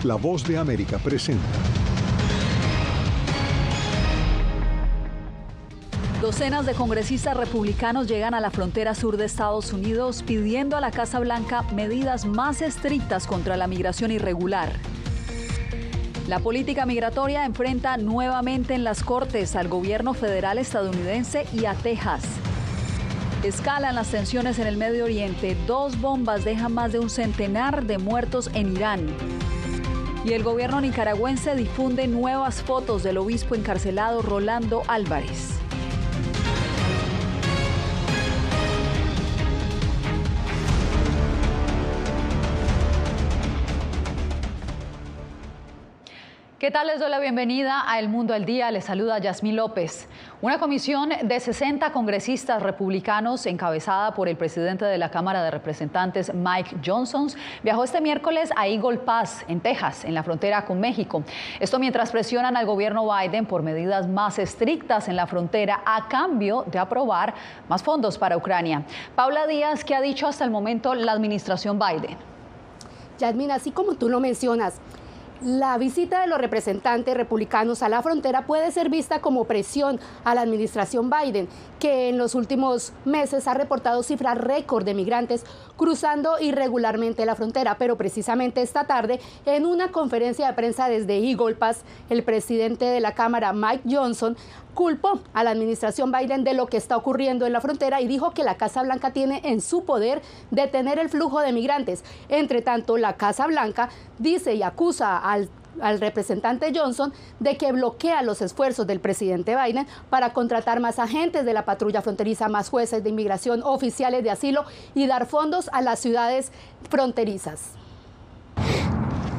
La Voz de América presenta. Docenas de congresistas republicanos llegan a la frontera sur de Estados Unidos pidiendo a la Casa Blanca medidas más estrictas contra la migración irregular. La política migratoria enfrenta nuevamente en las cortes al gobierno federal estadounidense y a Texas. Escalan las tensiones en el Medio Oriente. 2 bombas dejan más de un centenar de muertos en Irán. Y el gobierno nicaragüense difunde nuevas fotos del obispo encarcelado Rolando Álvarez. ¿Qué tal? Les doy la bienvenida a El Mundo al Día. Les saluda Yasmín López. Una comisión de 60 congresistas republicanos encabezada por el presidente de la Cámara de Representantes, Mike Johnson, viajó este miércoles a Eagle Pass, en Texas, en la frontera con México. Esto mientras presionan al gobierno Biden por medidas más estrictas en la frontera a cambio de aprobar más fondos para Ucrania. Paula Díaz, ¿qué ha dicho hasta el momento la administración Biden? Yasmín, así como tú lo mencionas, la visita de los representantes republicanos a la frontera puede ser vista como presión a la administración Biden, que en los últimos meses ha reportado cifras récord de migrantes cruzando irregularmente la frontera. Pero precisamente esta tarde, en una conferencia de prensa desde Eagle Pass, el presidente de la Cámara, Mike Johnson, culpó a la administración Biden de lo que está ocurriendo en la frontera y dijo que la Casa Blanca tiene en su poder detener el flujo de migrantes. Entre tanto, la Casa Blanca dice y acusa al representante Johnson de que bloquea los esfuerzos del presidente Biden para contratar más agentes de la patrulla fronteriza, más jueces de inmigración, oficiales de asilo y dar fondos a las ciudades fronterizas.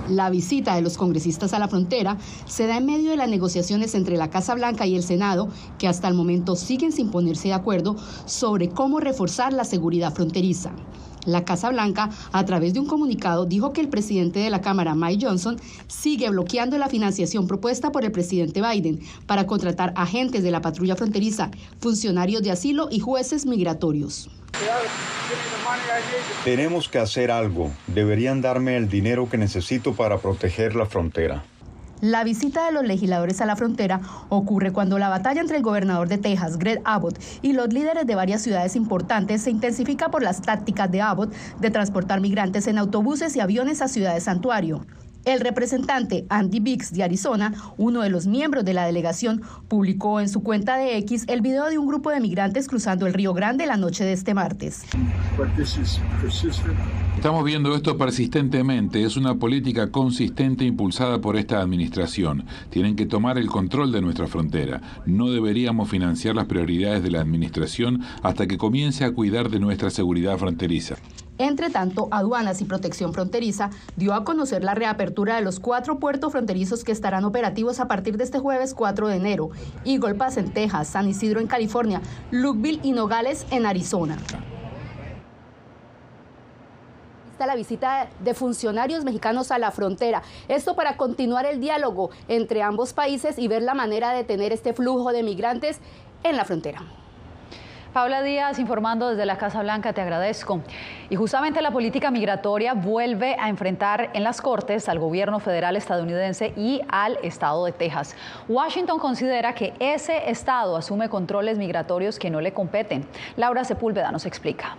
La visita de los congresistas a la frontera se da en medio de las negociaciones entre la Casa Blanca y el Senado, que hasta el momento siguen sin ponerse de acuerdo sobre cómo reforzar la seguridad fronteriza. La Casa Blanca, a través de un comunicado, dijo que el presidente de la Cámara, Mike Johnson, sigue bloqueando la financiación propuesta por el presidente Biden para contratar agentes de la patrulla fronteriza, funcionarios de asilo y jueces migratorios. Tenemos que hacer algo. Deberían darme el dinero que necesito para proteger la frontera. La visita de los legisladores a la frontera ocurre cuando la batalla entre el gobernador de Texas, Greg Abbott, y los líderes de varias ciudades importantes se intensifica por las tácticas de Abbott de transportar migrantes en autobuses y aviones a ciudades santuario. El representante Andy Biggs de Arizona, uno de los miembros de la delegación, publicó en su cuenta de X el video de un grupo de migrantes cruzando el Río Grande la noche de este martes. Estamos viendo esto persistentemente. Es una política consistente impulsada por esta administración. Tienen que tomar el control de nuestra frontera. No deberíamos financiar las prioridades de la administración hasta que comience a cuidar de nuestra seguridad fronteriza. Entre tanto, Aduanas y Protección Fronteriza dio a conocer la reapertura de los 4 puertos fronterizos que estarán operativos a partir de este jueves 4 de enero. Eagle Pass en Texas, San Isidro en California, Lukeville y Nogales en Arizona. Está la visita de funcionarios mexicanos a la frontera. Esto para continuar el diálogo entre ambos países y ver la manera de detener este flujo de migrantes en la frontera. Paula Díaz informando desde la Casa Blanca, te agradezco. Y justamente la política migratoria vuelve a enfrentar en las cortes al gobierno federal estadounidense y al estado de Texas. Washington considera que ese estado asume controles migratorios que no le competen. Laura Sepúlveda nos explica.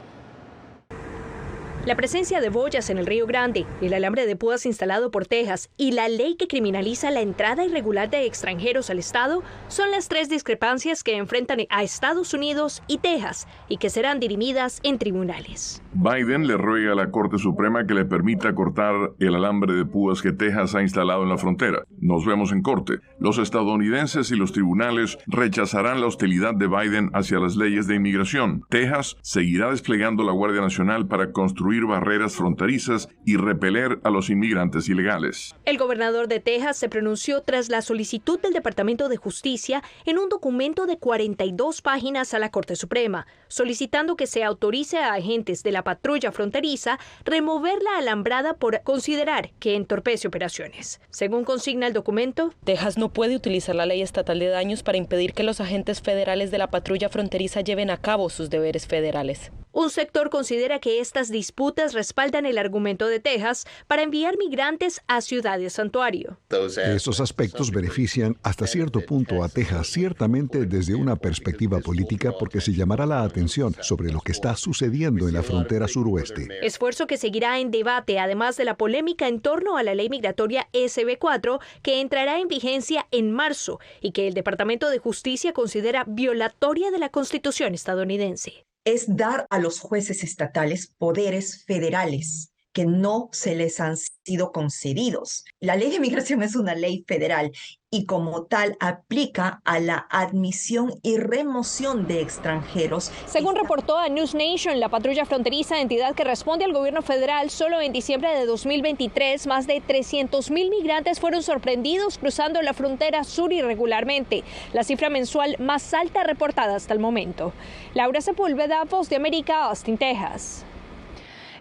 La presencia de boyas en el Río Grande, el alambre de púas instalado por Texas y la ley que criminaliza la entrada irregular de extranjeros al estado son las 3 discrepancias que enfrentan a Estados Unidos y Texas y que serán dirimidas en tribunales. Biden le ruega a la Corte Suprema que le permita cortar el alambre de púas que Texas ha instalado en la frontera. Nos vemos en corte. Los estadounidenses y los tribunales rechazarán la hostilidad de Biden hacia las leyes de inmigración. Texas seguirá desplegando la Guardia Nacional para construir barreras fronterizas y repeler a los inmigrantes ilegales. El gobernador de Texas se pronunció tras la solicitud del Departamento de Justicia en un documento de 42 páginas a la Corte Suprema, solicitando que se autorice a agentes de la patrulla fronteriza remover la alambrada por considerar que entorpece operaciones. Según consigna el documento, Texas no puede utilizar la ley estatal de daños para impedir que los agentes federales de la patrulla fronteriza lleven a cabo sus deberes federales. Un sector considera que estas disputas disputas respaldan el argumento de Texas para enviar migrantes a ciudades santuario. Esos aspectos benefician hasta cierto punto a Texas, ciertamente desde una perspectiva política, porque se llamará la atención sobre lo que está sucediendo en la frontera suroeste. Esfuerzo que seguirá en debate, además de la polémica en torno a la ley migratoria SB4, que entrará en vigencia en marzo y que el Departamento de Justicia considera violatoria de la Constitución estadounidense. Es dar a los jueces estatales poderes federales que no se les han sido concedidos. La ley de migración es una ley federal y como tal aplica a la admisión y remoción de extranjeros. Según reportó a News Nation, la patrulla fronteriza, entidad que responde al gobierno federal, solo en diciembre de 2023, más de 300,000 migrantes fueron sorprendidos cruzando la frontera sur irregularmente, la cifra mensual más alta reportada hasta el momento. Laura Sepúlveda, Voz de América, Austin, Texas.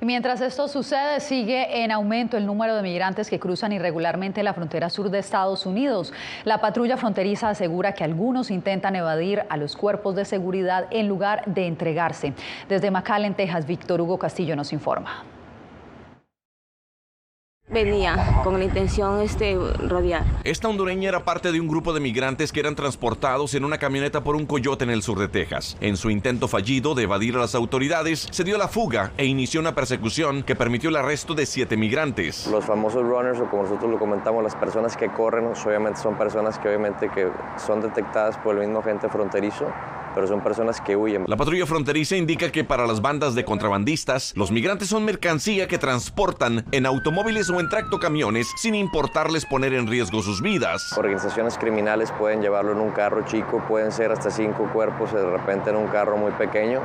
Mientras esto sucede, sigue en aumento el número de migrantes que cruzan irregularmente la frontera sur de Estados Unidos. La patrulla fronteriza asegura que algunos intentan evadir a los cuerpos de seguridad en lugar de entregarse. Desde McAllen, Texas, Víctor Hugo Castillo nos informa. Venía con la intención rodear. Esta hondureña era parte de un grupo de migrantes que eran transportados en una camioneta por un coyote en el sur de Texas. En su intento fallido de evadir a las autoridades, se dio la fuga e inició una persecución que permitió el arresto de 7 migrantes. Los famosos runners, o como nosotros lo comentamos, las personas que corren, obviamente son personas que son detectadas por el mismo agente fronterizo, pero son personas que huyen. La patrulla fronteriza indica que para las bandas de contrabandistas, los migrantes son mercancía que transportan en automóviles o en tractocamiones sin importarles poner en riesgo sus vidas. Organizaciones criminales pueden llevarlo en un carro chico, pueden ser hasta 5 cuerpos de repente en un carro muy pequeño,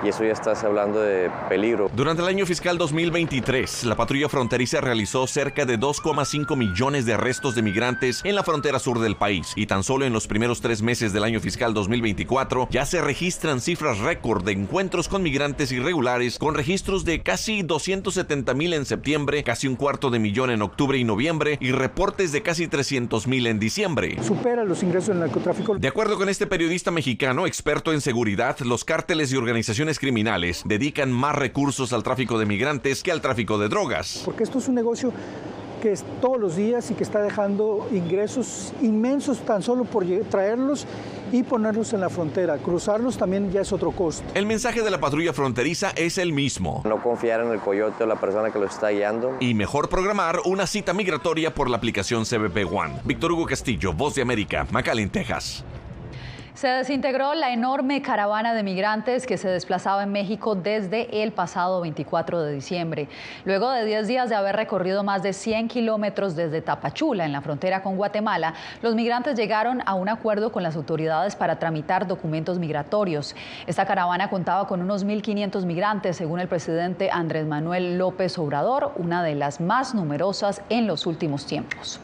y eso ya estás hablando de peligro. Durante el año fiscal 2023, la patrulla fronteriza realizó cerca de 2,5 millones de arrestos de migrantes en la frontera sur del país, y tan solo en los primeros 3 meses del año fiscal 2024 ya se registran cifras récord de encuentros con migrantes irregulares, con registros de casi 270,000 en septiembre, casi 250,000 en octubre y noviembre, y reportes de casi 300,000 en diciembre. Supera los ingresos del narcotráfico. De acuerdo con este periodista mexicano, experto en seguridad, los cárteles y organizaciones criminales dedican más recursos al tráfico de migrantes que al tráfico de drogas. Porque esto es un negocio que es todos los días y que está dejando ingresos inmensos tan solo por traerlos y ponerlos en la frontera. Cruzarlos también ya es otro costo. El mensaje de la patrulla fronteriza es el mismo. No confiar en el coyote o la persona que lo está guiando. Y mejor programar una cita migratoria por la aplicación CBP One. Víctor Hugo Castillo, Voz de América, McAllen, Texas. Se desintegró la enorme caravana de migrantes que se desplazaba en México desde el pasado 24 de diciembre. Luego de 10 días de haber recorrido más de 100 kilómetros desde Tapachula, en la frontera con Guatemala, los migrantes llegaron a un acuerdo con las autoridades para tramitar documentos migratorios. Esta caravana contaba con unos 1,500 migrantes, según el presidente Andrés Manuel López Obrador, una de las más numerosas en los últimos tiempos.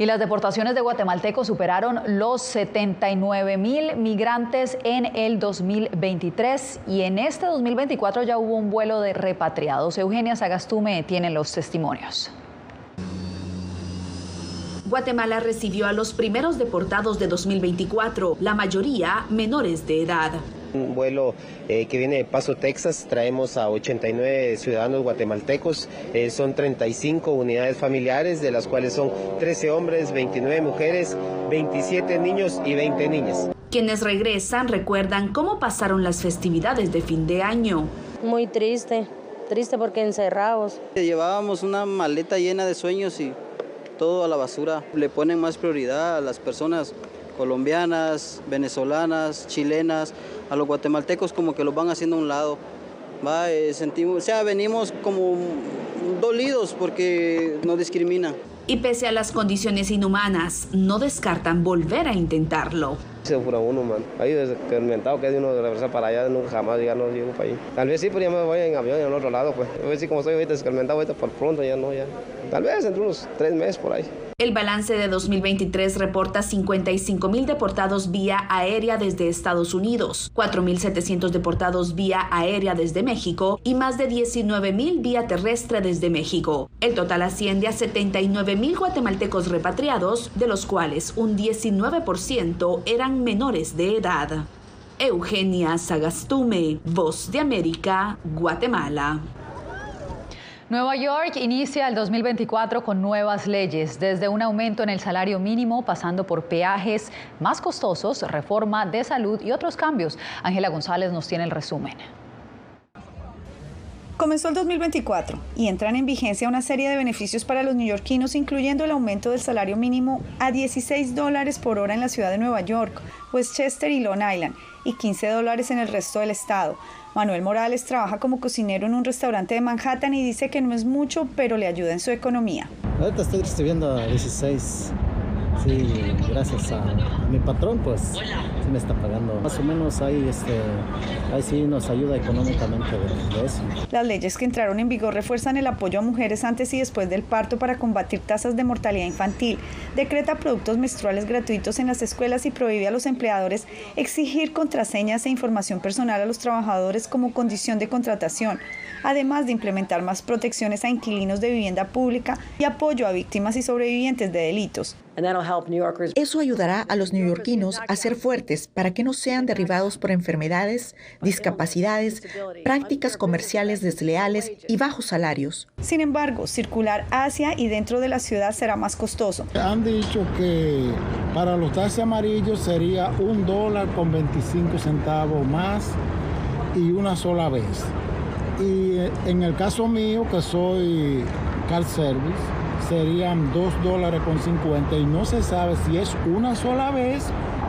Y las deportaciones de guatemaltecos superaron los 79,000 migrantes en el 2023 y en este 2024 ya hubo un vuelo de repatriados. Eugenia Sagastume tiene los testimonios. Guatemala recibió a los primeros deportados de 2024, la mayoría menores de edad. Un vuelo que viene de Paso, Texas. Traemos a 89 ciudadanos guatemaltecos. Son 35 unidades familiares, de las cuales son 13 hombres, 29 mujeres, 27 niños y 20 niñas. Quienes regresan recuerdan cómo pasaron las festividades de fin de año. Muy triste porque encerrados. Llevábamos una maleta llena de sueños y todo a la basura. Le ponen más prioridad a las personas colombianas, venezolanas, chilenas, a los guatemaltecos como que los van haciendo a un lado. Venimos como dolidos porque nos discriminan. Y pese a las condiciones inhumanas, no descartan volver a intentarlo. Se fura uno, man. Ahí descarmentado que es de uno de regresar para allá, nunca jamás ya no llego para ahí. Tal vez sí, pero ya me voy en avión en otro lado, pues. A ver si como estoy ahorita descarmentado, ahorita por pronto ya no, ya. Tal vez entre unos 3 meses por ahí. El balance de 2023 reporta 55,000 deportados vía aérea desde Estados Unidos, 4,700 deportados vía aérea desde México y más de 19,000 vía terrestre desde México. El total asciende a 79,000 guatemaltecos repatriados, de los cuales un 19% eran menores de edad. Eugenia Sagastume, Voz de América, Guatemala. Nueva York inicia el 2024 con nuevas leyes, desde un aumento en el salario mínimo, pasando por peajes más costosos, reforma de salud y otros cambios. Ángela González nos tiene el resumen. Comenzó el 2024 y entran en vigencia una serie de beneficios para los neoyorquinos, incluyendo el aumento del salario mínimo a $16 por hora en la ciudad de Nueva York, Westchester y Long Island, y $15 en el resto del estado. Manuel Morales trabaja como cocinero en un restaurante de Manhattan y dice que no es mucho, pero le ayuda en su economía. Ahorita estoy recibiendo 16. Sí, gracias a mi patrón, pues sí me está pagando. Más o menos ahí sí nos ayuda económicamente de eso. Las leyes que entraron en vigor refuerzan el apoyo a mujeres antes y después del parto para combatir tasas de mortalidad infantil, decreta productos menstruales gratuitos en las escuelas y prohíbe a los empleadores exigir contraseñas e información personal a los trabajadores como condición de contratación, además de implementar más protecciones a inquilinos de vivienda pública y apoyo a víctimas y sobrevivientes de delitos. Eso ayudará a los neoyorquinos a ser fuertes para que no sean derribados por enfermedades, discapacidades, prácticas comerciales desleales y bajos salarios. Sin embargo, circular hacia y dentro de la ciudad será más costoso. Han dicho que para los taxis amarillos sería $1.25 más y una sola vez. Y en el caso mío, que soy car service, serían $2.50 y no se sabe si es una sola vez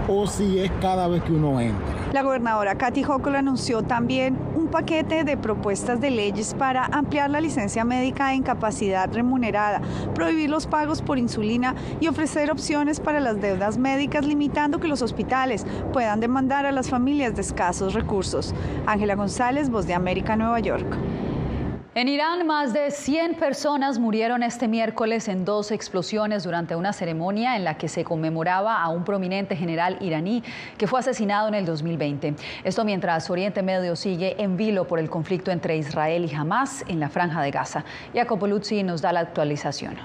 o si es cada vez que uno entra. La gobernadora Kathy Hochul anunció también un paquete de propuestas de leyes para ampliar la licencia médica de incapacidad remunerada, prohibir los pagos por insulina y ofrecer opciones para las deudas médicas, limitando que los hospitales puedan demandar a las familias de escasos recursos. Ángela González, Voz de América, Nueva York. En Irán, más de 100 personas murieron este miércoles en 2 explosiones durante una ceremonia en la que se conmemoraba a un prominente general iraní que fue asesinado en el 2020. Esto mientras Oriente Medio sigue en vilo por el conflicto entre Israel y Hamás en la Franja de Gaza. Jacopo Luzzi nos da la actualización.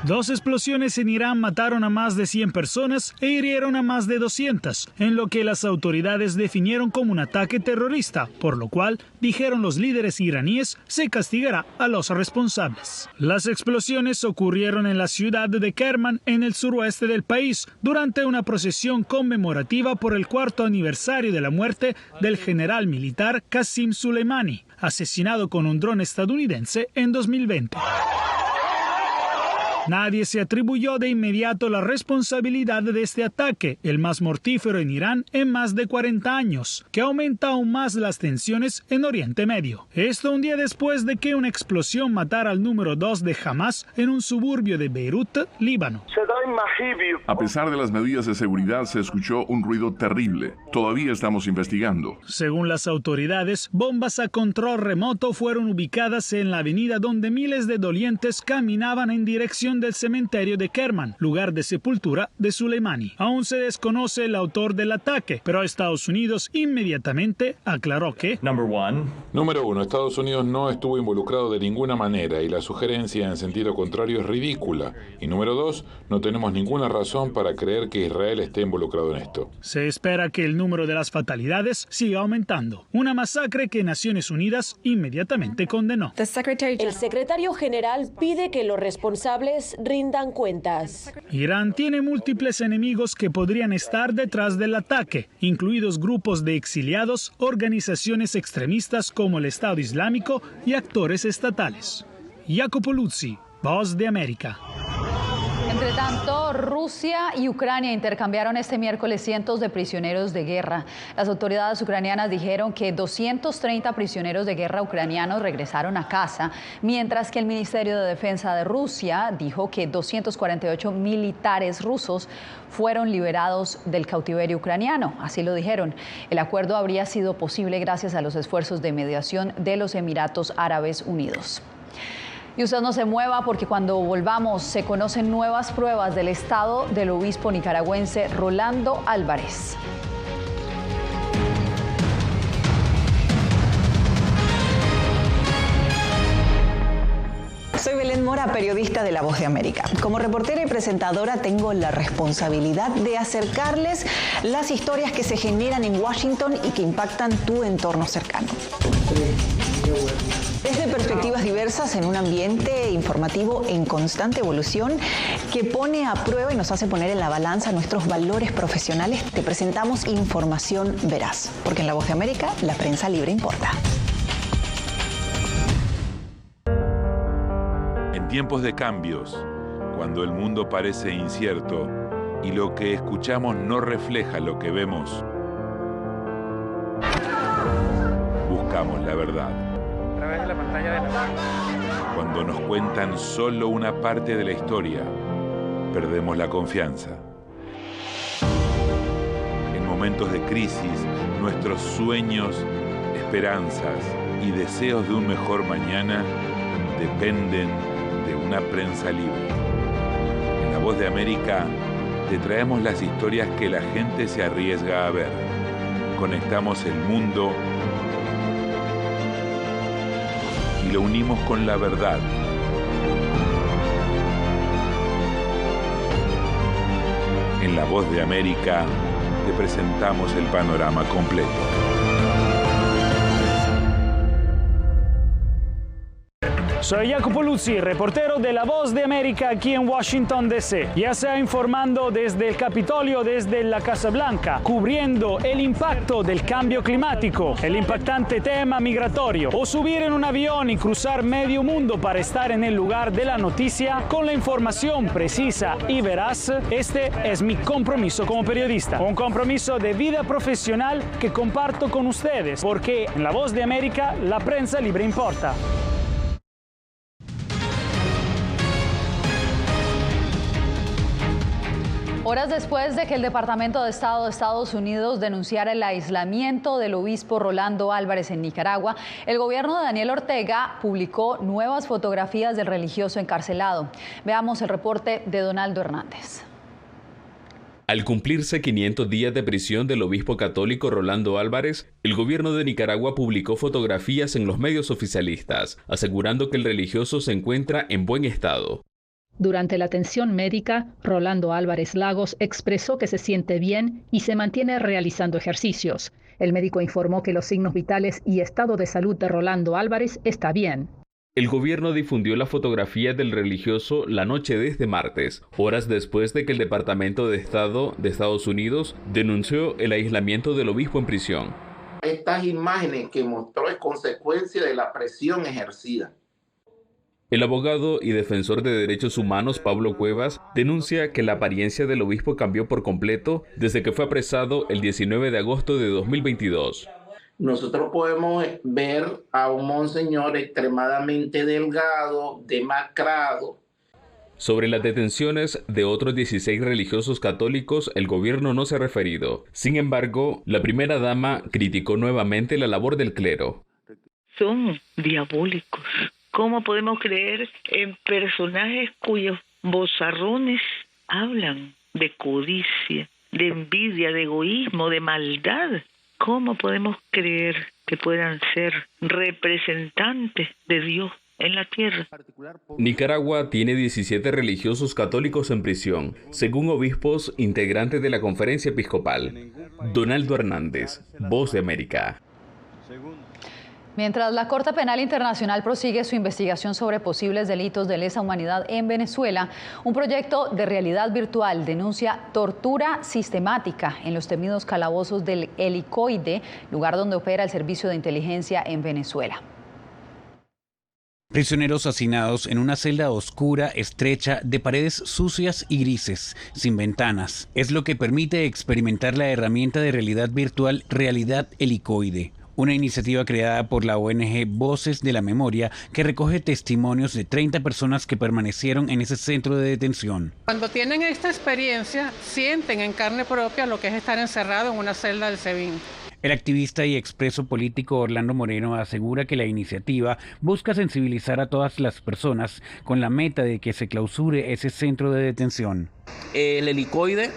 2 explosiones en Irán mataron a más de 100 personas e hirieron a más de 200, en lo que las autoridades definieron como un ataque terrorista, por lo cual, dijeron los líderes iraníes, se castigará a los responsables. Las explosiones ocurrieron en la ciudad de Kerman, en el suroeste del país, durante una procesión conmemorativa por el 4º aniversario de la muerte del general militar Qasem Soleimani, asesinado con un dron estadounidense en 2020. Nadie se atribuyó de inmediato la responsabilidad de este ataque, el más mortífero en Irán en más de 40 años, que aumenta aún más las tensiones en Oriente Medio. Esto un día después de que una explosión matara al número 2 de Hamás en un suburbio de Beirut, Líbano. A pesar de las medidas de seguridad, se escuchó un ruido terrible. Todavía estamos investigando. Según las autoridades, bombas a control remoto fueron ubicadas en la avenida donde miles de dolientes caminaban en dirección del cementerio de Kerman, lugar de sepultura de Soleimani. Aún se desconoce el autor del ataque, pero Estados Unidos inmediatamente aclaró que Número 1. Estados Unidos no estuvo involucrado de ninguna manera y la sugerencia en sentido contrario es ridícula. Y número 2. No tenemos ninguna razón para creer que Israel esté involucrado en esto. Se espera que el número de las fatalidades siga aumentando. Una masacre que Naciones Unidas inmediatamente condenó. El secretario general pide que los responsables rindan cuentas. Irán tiene múltiples enemigos que podrían estar detrás del ataque, incluidos grupos de exiliados, organizaciones extremistas como el Estado Islámico y actores estatales. Jacopo Luzzi, Voz de América. Entre tanto, Rusia y Ucrania intercambiaron este miércoles cientos de prisioneros de guerra. Las autoridades ucranianas dijeron que 230 prisioneros de guerra ucranianos regresaron a casa, mientras que el Ministerio de Defensa de Rusia dijo que 248 militares rusos fueron liberados del cautiverio ucraniano. Así lo dijeron. El acuerdo habría sido posible gracias a los esfuerzos de mediación de los Emiratos Árabes Unidos. Y usted no se mueva porque cuando volvamos se conocen nuevas pruebas del estado del obispo nicaragüense Rolando Álvarez. Soy Belén Mora, periodista de La Voz de América. Como reportera y presentadora tengo la responsabilidad de acercarles las historias que se generan en Washington y que impactan tu entorno cercano. Desde perspectivas diversas en un ambiente informativo en constante evolución que pone a prueba y nos hace poner en la balanza nuestros valores profesionales, te presentamos información veraz, porque en La Voz de América la prensa libre importa. En tiempos de cambios, cuando el mundo parece incierto y lo que escuchamos no refleja lo que vemos, buscamos la verdad. A través de la pantalla de la... Cuando nos cuentan solo una parte de la historia, perdemos la confianza. En momentos de crisis, nuestros sueños, esperanzas y deseos de un mejor mañana dependen de una prensa libre. En La Voz de América te traemos las historias que la gente se arriesga a ver. Conectamos el mundo y lo unimos con la verdad. En La Voz de América te presentamos el panorama completo. Soy Jacopo Luzzi, reportero de La Voz de América aquí en Washington, D.C. Ya sea informando desde el Capitolio, desde la Casa Blanca, cubriendo el impacto del cambio climático, el impactante tema migratorio, o subir en un avión y cruzar medio mundo para estar en el lugar de la noticia con la información precisa y veraz, este es mi compromiso como periodista. Un compromiso de vida profesional que comparto con ustedes, porque en La Voz de América la prensa libre importa. Horas después de que el Departamento de Estado de Estados Unidos denunciara el aislamiento del obispo Rolando Álvarez en Nicaragua, el gobierno de Daniel Ortega publicó nuevas fotografías del religioso encarcelado. Veamos el reporte de Donaldo Hernández. Al cumplirse 500 días de prisión del obispo católico Rolando Álvarez, el gobierno de Nicaragua publicó fotografías en los medios oficialistas, asegurando que el religioso se encuentra en buen estado. Durante la atención médica, Rolando Álvarez Lagos expresó que se siente bien y se mantiene realizando ejercicios. El médico informó que los signos vitales y estado de salud de Rolando Álvarez está bien. El gobierno difundió la fotografía del religioso la noche de este martes, horas después de que el Departamento de Estado de Estados Unidos denunció el aislamiento del obispo en prisión. Estas imágenes que mostró es consecuencia de la presión ejercida. El abogado y defensor de derechos humanos Pablo Cuevas denuncia que la apariencia del obispo cambió por completo desde que fue apresado el 19 de agosto de 2022. Nosotros podemos ver a un monseñor extremadamente delgado, demacrado. Sobre las detenciones de otros 16 religiosos católicos, el gobierno no se ha referido. Sin embargo, la primera dama criticó nuevamente la labor del clero. Son diabólicos. ¿Cómo podemos creer en personajes cuyos vozarrones hablan de codicia, de envidia, de egoísmo, de maldad? ¿Cómo podemos creer que puedan ser representantes de Dios en la tierra? Nicaragua tiene 17 religiosos católicos en prisión, según obispos integrantes de la Conferencia Episcopal. Donaldo Hernández, Voz de América. Mientras la Corte Penal Internacional prosigue su investigación sobre posibles delitos de lesa humanidad en Venezuela, un proyecto de realidad virtual denuncia tortura sistemática en los temidos calabozos del Helicoide, lugar donde opera el servicio de inteligencia en Venezuela. Prisioneros hacinados en una celda oscura, estrecha, de paredes sucias y grises, sin ventanas. Es lo que permite experimentar la herramienta de realidad virtual Realidad Helicoide. Una iniciativa creada por la ONG Voces de la Memoria que recoge testimonios de 30 personas que permanecieron en ese centro de detención. Cuando tienen esta experiencia, sienten en carne propia lo que es estar encerrado en una celda del SEBIN. El activista y expreso político Orlando Moreno asegura que la iniciativa busca sensibilizar a todas las personas con la meta de que se clausure ese centro de detención. El Helicoide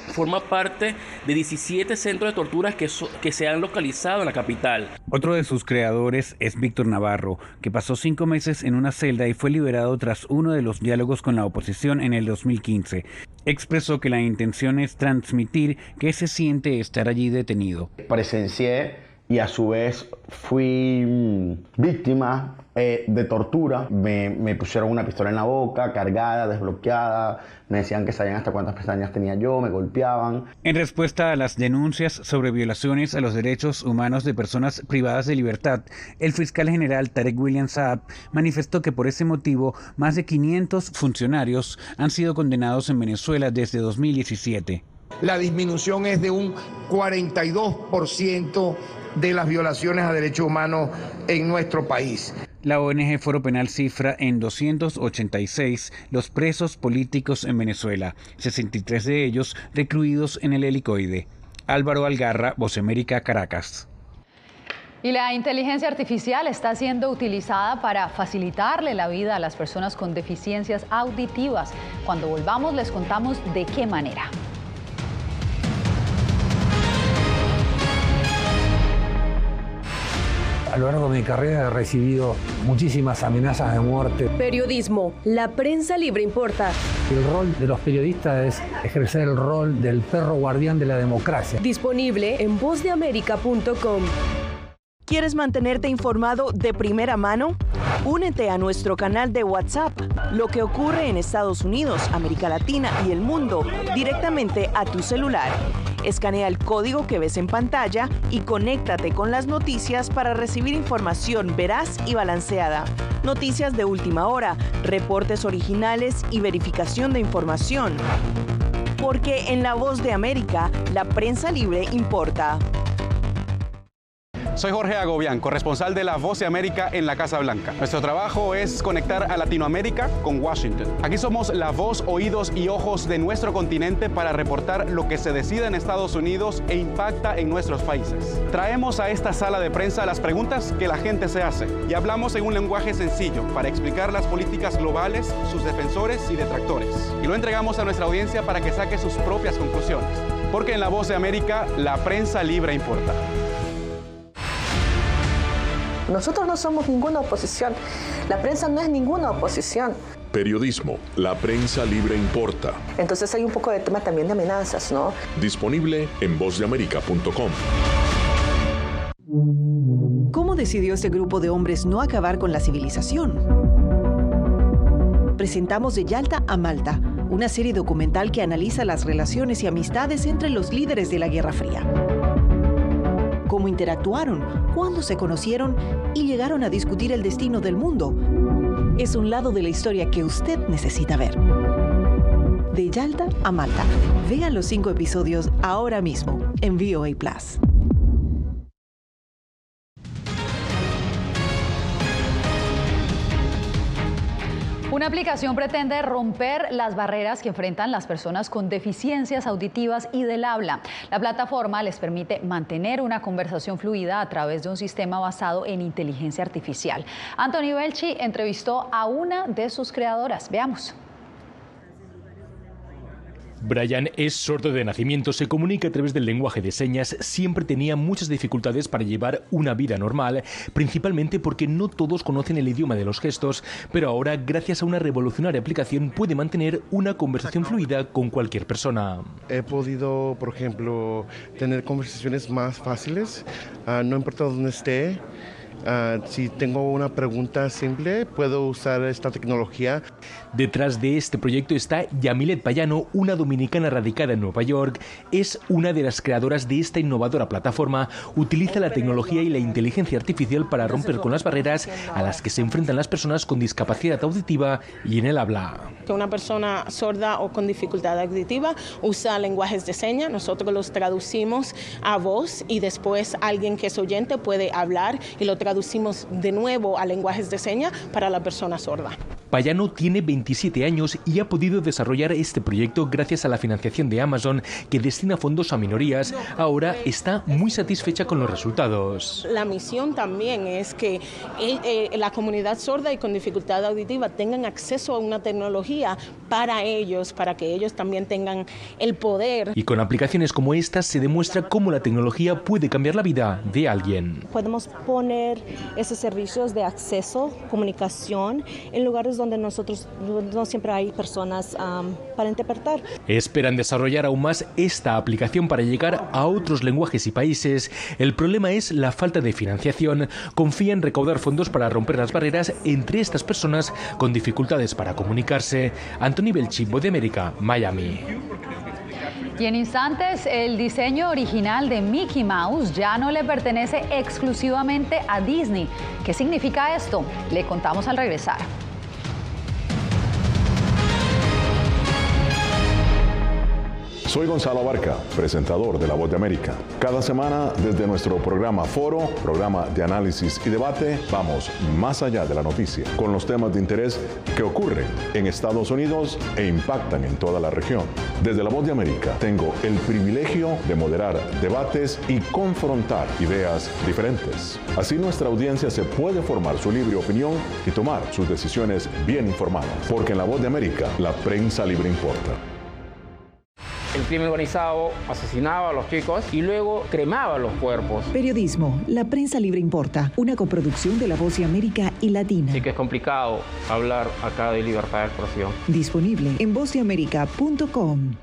forma parte de 17 centros de torturas que se han localizado en la capital. Otro de sus creadores es Víctor Navarro, que pasó 5 meses en una celda y fue liberado tras uno de los diálogos con la oposición en el 2015. Expresó que la intención es transmitir qué se siente estar allí detenido. Presencié y a su vez fui víctima de tortura. Me pusieron una pistola en la boca, cargada, desbloqueada, me decían que sabían hasta cuántas pestañas tenía yo, me golpeaban. En respuesta a las denuncias sobre violaciones a los derechos humanos de personas privadas de libertad, el fiscal general Tarek William Saab manifestó que por ese motivo más de 500 funcionarios han sido condenados en Venezuela desde 2017. La disminución es de un 42% de las violaciones a derechos humanos en nuestro país. La ONG Foro Penal cifra en 286 los presos políticos en Venezuela, 63 de ellos recluidos en el helicoide. Álvaro Algarra, Voz América, Caracas. Y la inteligencia artificial está siendo utilizada para facilitarle la vida a las personas con deficiencias auditivas. Cuando volvamos les contamos de qué manera. A lo largo de mi carrera he recibido muchísimas amenazas de muerte. Periodismo, la prensa libre importa. El rol de los periodistas es ejercer el rol del perro guardián de la democracia. Disponible en vozdeamerica.com. ¿Quieres mantenerte informado de primera mano? Únete a nuestro canal de WhatsApp. Lo que ocurre en Estados Unidos, América Latina y el mundo directamente a tu celular. Escanea el código que ves en pantalla y conéctate con las noticias para recibir información veraz y balanceada. Noticias de última hora, reportes originales y verificación de información. Porque en La Voz de América, la prensa libre importa. Soy Jorge Agobián, corresponsal de La Voz de América en la Casa Blanca. Nuestro trabajo es conectar a Latinoamérica con Washington. Aquí somos la voz, oídos y ojos de nuestro continente para reportar lo que se decide en Estados Unidos e impacta en nuestros países. Traemos a esta sala de prensa las preguntas que la gente se hace y hablamos en un lenguaje sencillo para explicar las políticas globales, sus defensores y detractores. Y lo entregamos a nuestra audiencia para que saque sus propias conclusiones. Porque en La Voz de América, la prensa libre importa. Nosotros no somos ninguna oposición. La prensa no es ninguna oposición. Periodismo, la prensa libre importa. Entonces hay un poco de tema también de amenazas, ¿no? Disponible en vozdeamerica.com. ¿Cómo decidió este grupo de hombres no acabar con la civilización? Presentamos De Yalta a Malta, una serie documental que analiza las relaciones y amistades entre los líderes de la Guerra Fría. Cómo interactuaron, cuándo se conocieron y llegaron a discutir el destino del mundo. Es un lado de la historia que usted necesita ver. De Yalta a Malta. Vea los 5 episodios ahora mismo en VOA+. Una aplicación pretende romper las barreras que enfrentan las personas con deficiencias auditivas y del habla. La plataforma les permite mantener una conversación fluida a través de un sistema basado en inteligencia artificial. Anthony Belchi entrevistó a una de sus creadoras. Veamos. Brian es sordo de nacimiento, se comunica a través del lenguaje de señas, siempre tenía muchas dificultades para llevar una vida normal, principalmente porque no todos conocen el idioma de los gestos, pero ahora, gracias a una revolucionaria aplicación, puede mantener una conversación fluida con cualquier persona. He podido, por ejemplo, tener conversaciones más fáciles, no importa dónde esté. Si tengo una pregunta simple, puedo usar esta tecnología. Detrás de este proyecto está Yamilet Payano, una dominicana radicada en Nueva York. Es una de las creadoras de esta innovadora plataforma. Utiliza la tecnología y la inteligencia artificial para romper con las barreras a las que se enfrentan las personas con discapacidad auditiva y en el habla. Una persona sorda o con dificultad auditiva usa lenguajes de señas. Nosotros los traducimos a voz y después alguien que es oyente puede hablar y lo traducimos de nuevo a lenguajes de señas para la persona sorda. Payano tiene 27 años y ha podido desarrollar este proyecto gracias a la financiación de Amazon, que destina fondos a minorías. Ahora está muy satisfecha con los resultados. La misión también es que la comunidad sorda y con dificultad auditiva tengan acceso a una tecnología para ellos, para que ellos también tengan el poder. Y con aplicaciones como estas se demuestra cómo la tecnología puede cambiar la vida de alguien. Podemos poner esos servicios de acceso, comunicación, en lugares donde nosotros no siempre hay personas para interpretar. Esperan desarrollar aún más esta aplicación para llegar a otros lenguajes y países. El problema es la falta de financiación. Confían en recaudar fondos para romper las barreras entre estas personas con dificultades para comunicarse. Anthony Belchi, Voz de América, Miami. Y en instantes, el diseño original de Mickey Mouse ya no le pertenece exclusivamente a Disney. ¿Qué significa esto? Le contamos al regresar. Soy Gonzalo Abarca, presentador de La Voz de América. Cada semana, desde nuestro programa Foro, programa de análisis y debate, vamos más allá de la noticia, con los temas de interés que ocurren en Estados Unidos e impactan en toda la región. Desde La Voz de América, tengo el privilegio de moderar debates y confrontar ideas diferentes. Así nuestra audiencia se puede formar su libre opinión y tomar sus decisiones bien informadas, porque en La Voz de América, la prensa libre importa. El crimen organizado asesinaba a los chicos y luego cremaba los cuerpos. Periodismo, la prensa libre importa, una coproducción de La Voz de América y Latina. Así que es complicado hablar acá de libertad de expresión. Disponible en vozdeamerica.com.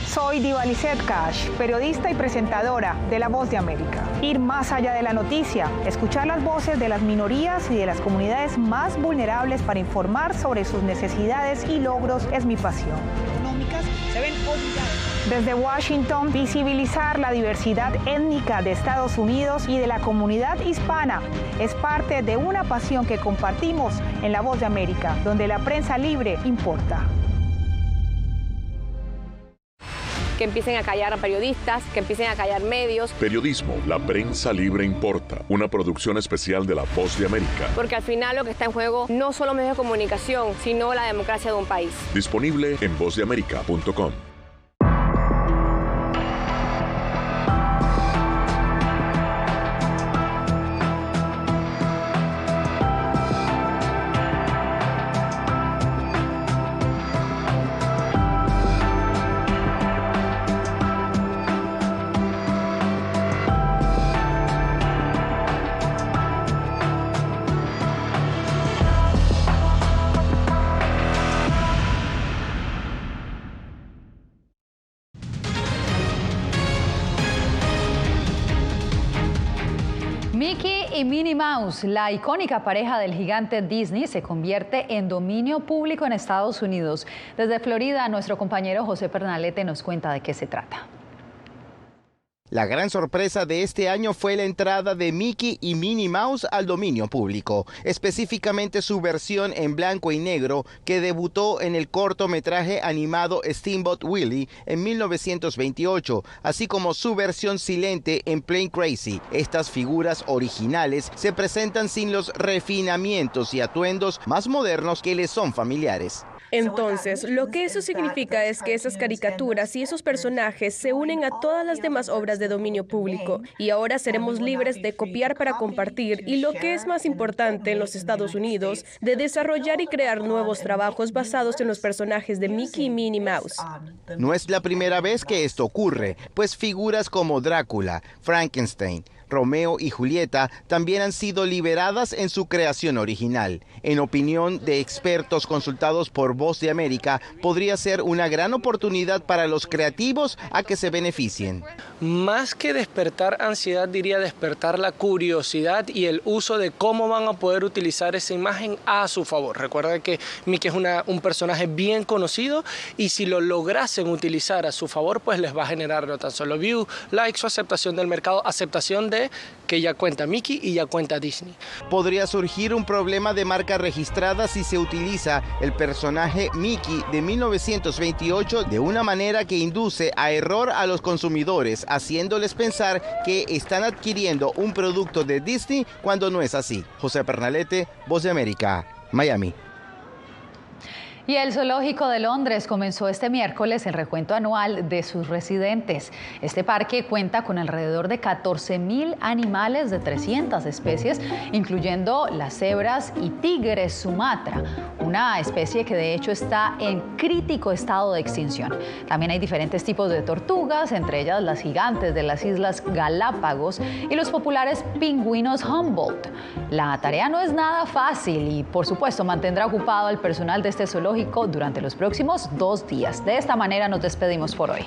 Soy Diva Lizette Cash, periodista y presentadora de La Voz de América. Ir más allá de la noticia, escuchar las voces de las minorías y de las comunidades más vulnerables para informar sobre sus necesidades y logros es mi pasión. Económicas se ven obligadas. Desde Washington, visibilizar la diversidad étnica de Estados Unidos y de la comunidad hispana es parte de una pasión que compartimos en La Voz de América, donde la prensa libre importa. Que empiecen a callar a periodistas, que empiecen a callar medios. Periodismo, la prensa libre importa. Una producción especial de La Voz de América. Porque al final lo que está en juego no solo medios de comunicación, sino la democracia de un país. Disponible en vozdeamerica.com. Mickey y Minnie Mouse, la icónica pareja del gigante Disney, se convierte en dominio público en Estados Unidos. Desde Florida, nuestro compañero José Pernalete nos cuenta de qué se trata. La gran sorpresa de este año fue la entrada de Mickey y Minnie Mouse al dominio público, específicamente su versión en blanco y negro que debutó en el cortometraje animado Steamboat Willie en 1928, así como su versión silente en Plane Crazy. Estas figuras originales se presentan sin los refinamientos y atuendos más modernos que les son familiares. Entonces, lo que eso significa es que esas caricaturas y esos personajes se unen a todas las demás obras de dominio público y ahora seremos libres de copiar para compartir y, lo que es más importante en los Estados Unidos, de desarrollar y crear nuevos trabajos basados en los personajes de Mickey y Minnie Mouse. No es la primera vez que esto ocurre, pues figuras como Drácula, Frankenstein, Romeo y Julieta también han sido liberadas en su creación original. En opinión de expertos consultados por Voz de América, podría ser una gran oportunidad para los creativos a que se beneficien. Más que despertar ansiedad, diría despertar la curiosidad y el uso de cómo van a poder utilizar esa imagen a su favor. Recuerda que Mickey es un personaje bien conocido y si lo lograsen utilizar a su favor, pues les va a generar no tan solo view, likes o aceptación del mercado, aceptación de que ya cuenta Mickey y ya cuenta Disney. Podría surgir un problema de marca registrada si se utiliza el personaje Mickey de 1928 de una manera que induce a error a los consumidores, haciéndoles pensar que están adquiriendo un producto de Disney cuando no es así. José Pernalete, Voz de América, Miami. Y el Zoológico de Londres comenzó este miércoles el recuento anual de sus residentes. Este parque cuenta con alrededor de 14.000 animales de 300 especies, incluyendo las cebras y tigres Sumatra, una especie que de hecho está en crítico estado de extinción. También hay diferentes tipos de tortugas, entre ellas las gigantes de las Islas Galápagos y los populares pingüinos Humboldt. La tarea no es nada fácil y, por supuesto, mantendrá ocupado al personal de este zoológico durante los próximos 2 días. De esta manera nos despedimos por hoy.